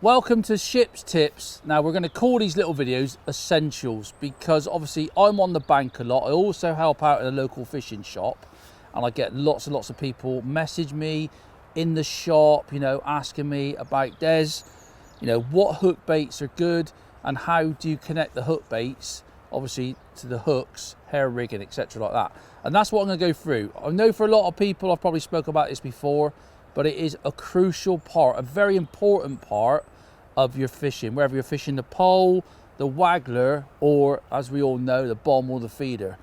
Welcome to Ships Tips. Now we're going to call these little videos essentials because obviously I'm on the bank a lot. I also help out in a local fishing shop and I get lots and lots of people message me in the shop, you know, asking me about Des, you know, what hook baits are good and how do you connect the hook baits obviously to the hooks, hair rigging, etc. like that. And that's what I'm going to go through. I know for a lot of people, I've probably spoke about this before, but it is a crucial part, a very important part of your fishing, whether you're fishing the pole, the waggler, or as we all know, the bomb or the feeder.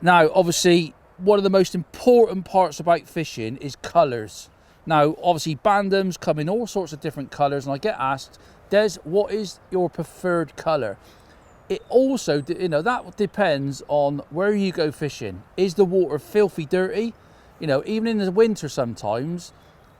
Now, obviously, one of the most important parts about fishing is colours. Now, obviously, bandems come in all sorts of different colours, and I get asked, Des, what is your preferred colour? It also, you know, that depends on where you go fishing. Is the water filthy dirty? You know, even in the winter sometimes,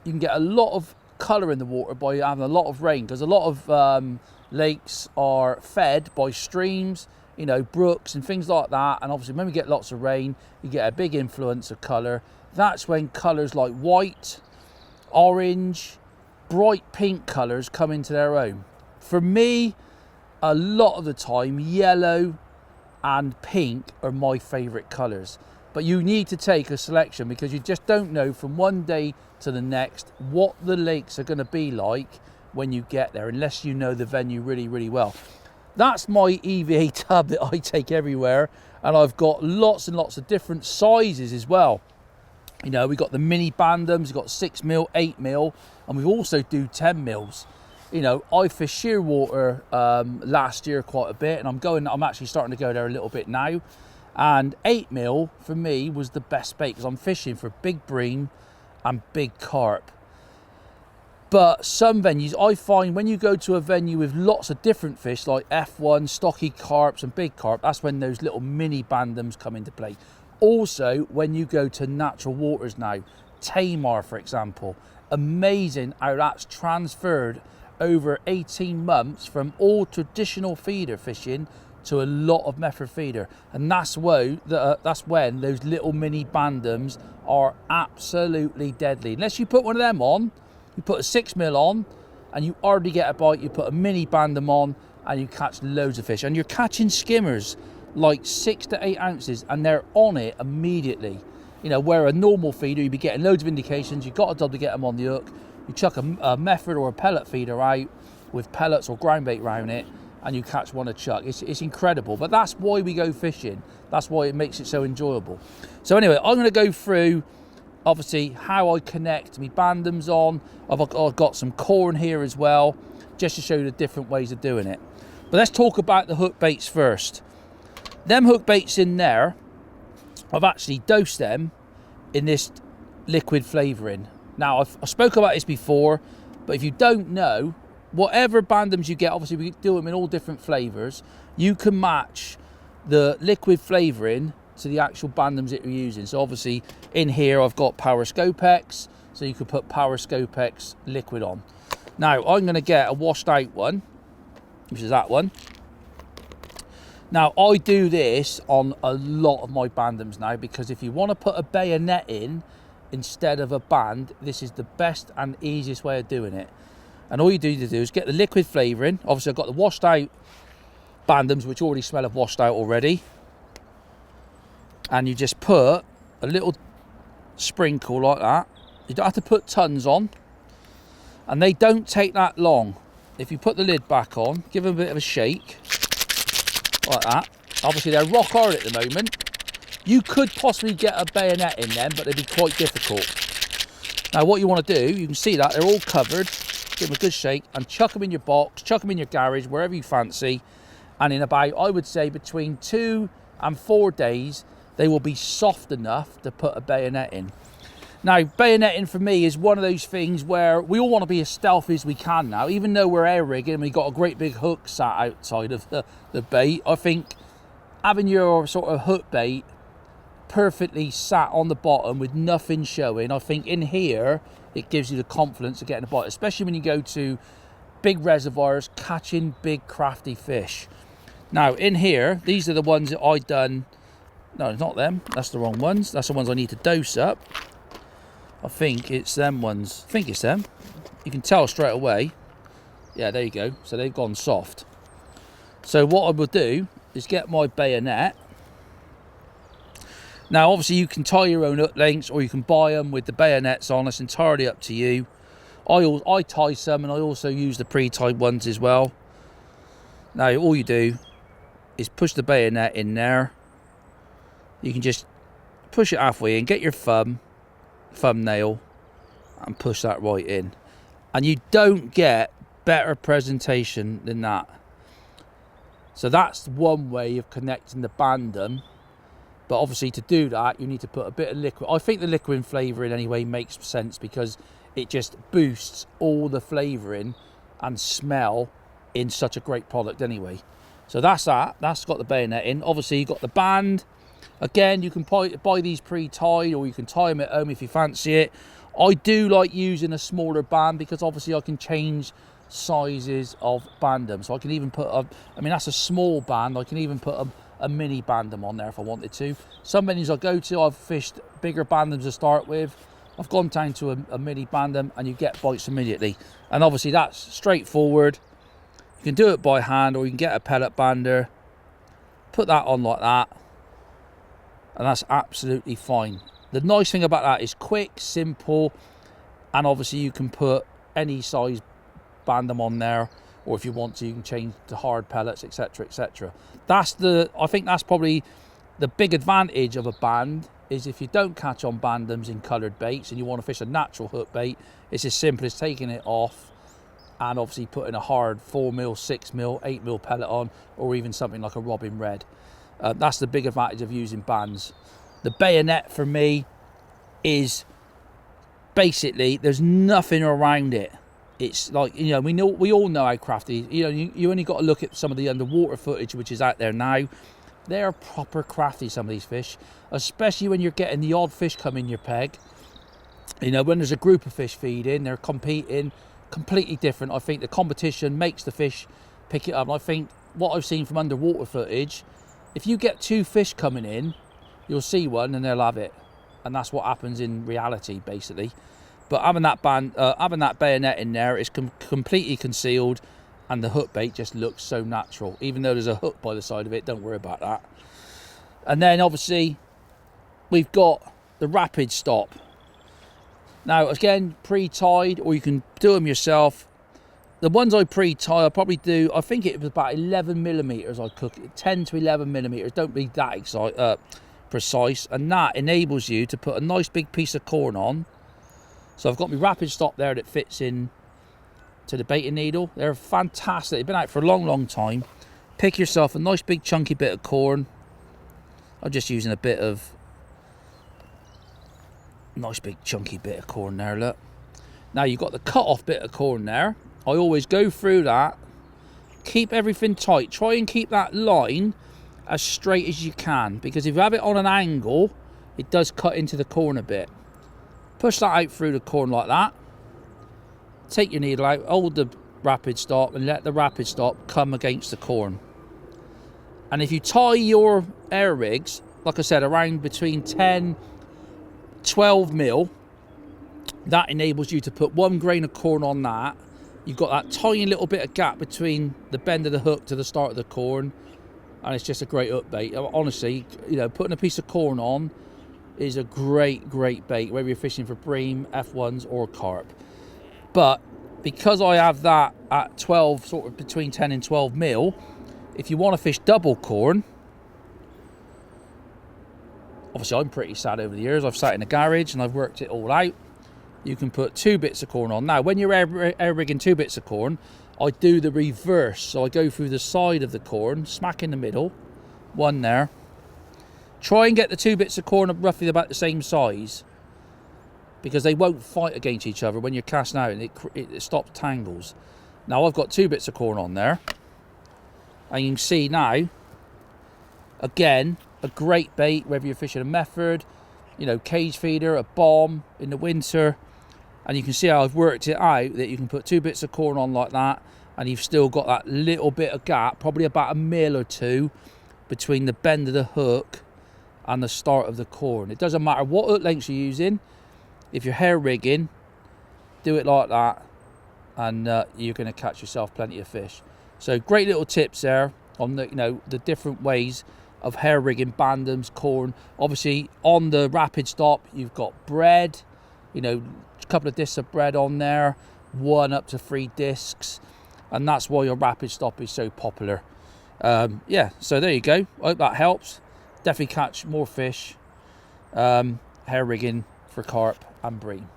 you can get a lot of colour in the water by having a lot of rain, because a lot of lakes are fed by streams, you know, brooks and things like that. And obviously when we get lots of rain, you get a big influence of colour. That's when colours like white, orange, bright pink colours come into their own. For me, a lot of the time, yellow and pink are my favourite colours. But you need to take a selection because you just don't know from one day to the next what the lakes are going to be like when you get there, unless you know the venue really, really well. That's my EVA tub that I take everywhere, and I've got lots and lots of different sizes as well. You know, we've got the mini bandems, we've got 6mm, 8mm, and we also do 10mm. You know, I fished Shearwater last year quite a bit, and I'm actually starting to go there a little bit now. And 8mm for me was the best bait because I'm fishing for big bream and big carp. But some venues, I find when you go to a venue with lots of different fish like F1, stocky carps and big carp, that's when those little mini bandems come into play. Also, when you go to natural waters now, Tamar for example, amazing how that's transferred over 18 months from all traditional feeder fishing to a lot of method feeder, and that's when those little mini bandems are absolutely deadly. Unless you put one of them on, you put a 6mm on and you already get a bite. You put a mini bandem on and you catch loads of fish, and you're catching skimmers like 6 to 8 ounces and they're on it immediately. You know, where a normal feeder you'd be getting loads of indications, you've got a job to get them on the hook. You chuck a method or a pellet feeder out with pellets or ground bait around it and you catch one a chuck. It's incredible, but that's why we go fishing. That's why it makes it so enjoyable. So anyway, I'm going to go through obviously how I connect my bandems on. I've got some corn here as well, just to show you the different ways of doing it. But let's talk about the hook baits first. Them hook baits in there, I've actually dosed them in this liquid flavouring. Now, I spoke about this before, but if you don't know, whatever bandems you get, obviously we do them in all different flavours, you can match the liquid flavouring to the actual bandems that you're using. So obviously in here I've got Power Scopex, so you could put Power Scopex liquid on. Now I'm going to get a washed out one, which is that one. Now I do this on a lot of my bandems now, because if you want to put a bayonet in instead of a band, this is the best and easiest way of doing it. And all you need to do is get the liquid flavouring. Obviously I've got the washed out bandems, which already smell of washed out already. And you just put a little sprinkle like that. You don't have to put tons on. And they don't take that long. If you put the lid back on, give them a bit of a shake. Like that. Obviously they're rock hard at the moment. You could possibly get a bayonet in them, but they'd be quite difficult. Now what you want to do, you can see that they're all covered. Give them a good shake and chuck them in your box, chuck them in your garage, wherever you fancy. And in about, I would say, between 2 and 4 days, they will be soft enough to put a bayonet in. Now, bayoneting for me is one of those things where we all want to be as stealthy as we can now. Even though we're air rigging and we've got a great big hook sat outside of the bait, I think having your sort of hook bait perfectly sat on the bottom with nothing showing, I think in here it gives you the confidence of getting a bite, especially when you go to big reservoirs catching big crafty fish. Now in here, these are the ones that I done. No, it's not them, that's the wrong ones. That's the ones I need to dose up. I think it's them ones. I think it's them. You can tell straight away. Yeah, there you go. So they've gone soft. So what I will do is get my bayonet. Now, obviously, you can tie your own hook lengths, or you can buy them with the bayonets on. It's entirely up to you. I tie some, and I also use the pre-tied ones as well. Now, all you do is push the bayonet in there. You can just push it halfway in, get your thumbnail, and push that right in. And you don't get better presentation than that. So that's one way of connecting the bandem. But obviously, to do that, you need to put a bit of liquid. I think the liquid flavouring anyway makes sense, because it just boosts all the flavouring and smell in such a great product anyway. So that's that. That's got the bayonet in. Obviously, you've got the band. Again, you can buy these pre-tied, or you can tie them at home if you fancy it. I do like using a smaller band, because obviously I can change sizes of bandem. So I can even put I mean, that's a small band. I can even put a mini bandem on there if I wanted to. Some venues I go to, I've fished bigger bandems to start with. I've gone down to a mini bandem, and you get bites immediately. And obviously that's straightforward. You can do it by hand, or you can get a pellet bander, put that on like that, and that's absolutely fine. The nice thing about that is quick, simple, and obviously you can put any size bandem on there, or if you want to, you can change to hard pellets, etc, etc. I think that's probably the big advantage of a band, is if you don't catch on bandems in coloured baits and you want to fish a natural hook bait, it's as simple as taking it off and obviously putting a hard 4mm, 6mm, 8mm pellet on, or even something like a Robin Red. That's the big advantage of using bands. The bayonet for me is basically, there's nothing around it. It's like, you know, we all know how crafty. You know, you only got to look at some of the underwater footage which is out there now. They're proper crafty, some of these fish, especially when you're getting the odd fish come in your peg. You know, when there's a group of fish feeding, they're competing, completely different. I think the competition makes the fish pick it up. And I think what I've seen from underwater footage, if you get 2 fish coming in, you'll see one and they'll have it. And that's what happens in reality, basically. But having that bayonet in there, it's completely concealed, and the hook bait just looks so natural. Even though there's a hook by the side of it, don't worry about that. And then obviously we've got the rapid stop. Now again, pre-tied, or you can do them yourself. The ones I pre-tie, I probably do, I think it was about 11mm I cook it, 10 to 11mm. Don't be that precise, and that enables you to put a nice big piece of corn on. So I've got my rapid stop there that fits in to the baiting needle. They're fantastic. They've been out for a long, long time. Pick yourself a nice big chunky bit of corn. I'm just using a bit of nice big chunky bit of corn there, look. Now you've got the cut off bit of corn there. I always go through that. Keep everything tight. Try and keep that line as straight as you can, because if you have it on an angle, it does cut into the corn a bit. Push that out through the corn like that. Take your needle out, hold the rapid stop, and let the rapid stop come against the corn. And if you tie your air rigs, like I said, around between 10, 12mm, that enables you to put 1 grain of corn on that. You've got that tiny little bit of gap between the bend of the hook to the start of the corn, and it's just a great hook bait. Honestly, you know, putting a piece of corn on is a great bait, whether you're fishing for bream, F1s or carp. But because I have that at 12, sort of between 10 and 12mm, if you want to fish double corn, obviously I'm pretty sad over the years. I've sat in a garage and I've worked it all out. You can put 2 bits of corn on. Now, when you're air rigging 2 bits of corn, I do the reverse. So I go through the side of the corn, smack in the middle, 1 there. Try and get the 2 bits of corn roughly about the same size, because they won't fight against each other when you're casting out, and it stops tangles. Now I've got 2 bits of corn on there, and you can see now, again, a great bait, whether you're fishing a method, you know, cage feeder, a bomb in the winter. And you can see how I've worked it out, that you can put 2 bits of corn on like that, and you've still got that little bit of gap, probably about a mil or 2, between the bend of the hook and the start of the corn. It doesn't matter what hook length you're using. If you're hair rigging, do it like that, and you're going to catch yourself plenty of fish. So great little tips there on the, you know, the different ways of hair rigging bandems, corn. Obviously on the rapid stop you've got bread, you know, a couple of discs of bread on there, 1 up to 3 discs, and that's why your rapid stop is so popular. Yeah, so there you go. I hope that helps. Definitely catch more fish. Hair rigging for carp and bream.